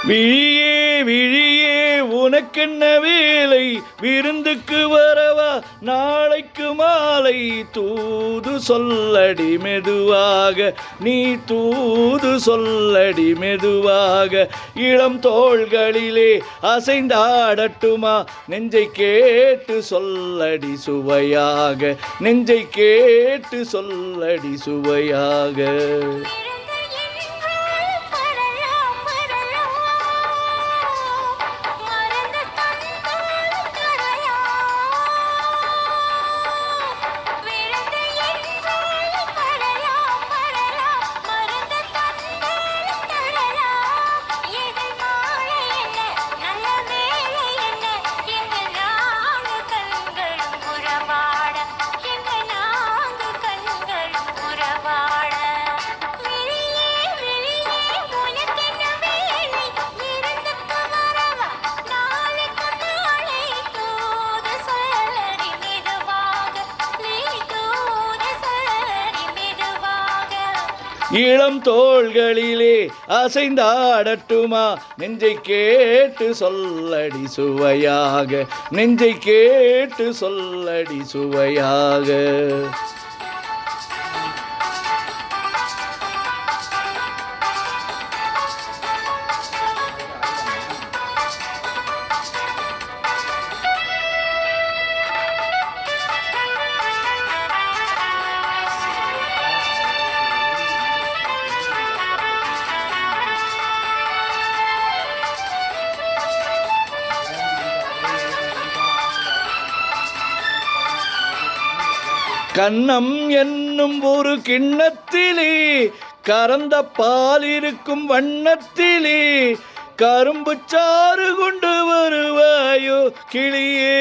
விழியே விழியே உனக்கென்ன வேலை, விருந்துக்கு வரவா நாளைக்கு மாலை. தூது சொல்லடி மெதுவாக, நீ தூது சொல்லடி மெதுவாக. இளம் தோள்களிலே அசைந்தாடட்டுமா, நெஞ்சை கேட்டு சொல்லடி சுவையாக, நெஞ்சை கேட்டு சொல்லடி சுவையாக. இளம் தோள்களிலே அசைந்தாடட்டுமா, நெஞ்சை கேட்டு சொல்லடி சுவையாக, நெஞ்சை கேட்டு சொல்லடி சுவையாக. கன்னம் என்னும் ஒரு கிண்ணத்திலே கறந்த பால் இருக்கும் வண்ணத்திலே கரும்பு சாறு கொண்டு வருவாயோ, கிளியே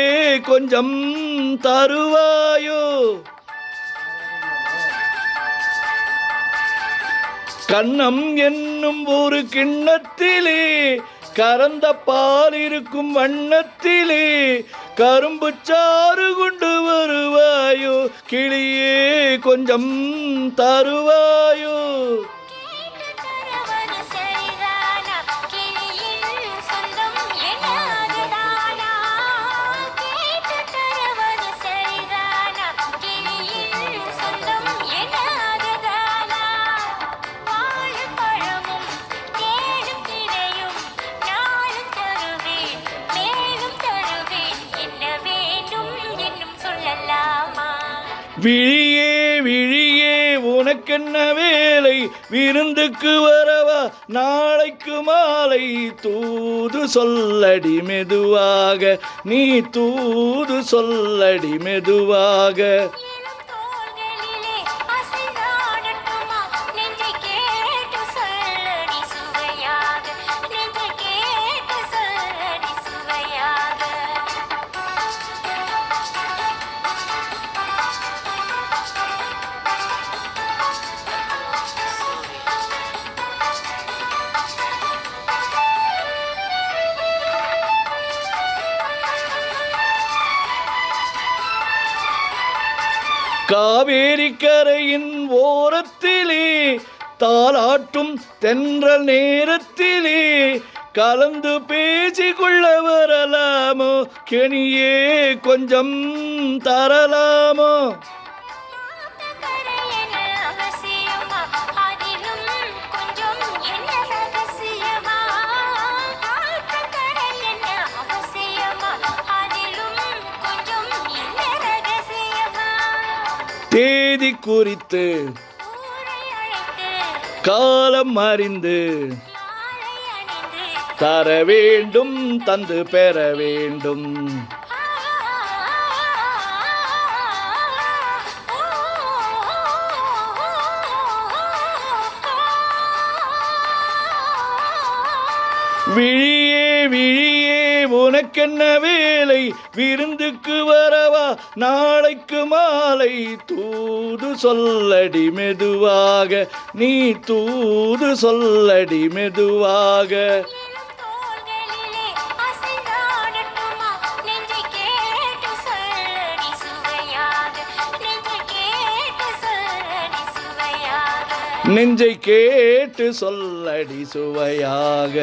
கொஞ்சம் தருவாயோ. கன்னம் என்னும் ஒரு கிண்ணத்திலே கறந்த பால் இருக்கும் வண்ணத்திலே கரும்பு சாறு கொண்டு வருவாயோ, கிளியே கொஞ்சம் தருவாயோ. விழியே விழியே உனக்கென்ன வேலை, விருந்துக்கு வரவா நாளைக்கு மாலை. தூது சொல்லடி மெதுவாக, நீ தூது சொல்லடி மெதுவாக. காவேரி கரையின் ஓரத்திலே தாலாட்டும் தென்றல் நேரத்திலே கலந்து பேசிக்கொள்ள வரலாமோ, கெணியே கொஞ்சம் தரலாமோ. தேதி குறித்து காலம் அறிந்து தர வேண்டும், தந்து பெற வேண்டும். விழியே விழியே உனக்கென்ன வேலை, விருந்துக்கு வரவா நாளைக்கு மாலை. தூது சொல்லடி மெதுவாக, நீ தூது சொல்லடி மெதுவாக. நெஞ்சை கேட்டு சொல்லடி சுவையாக.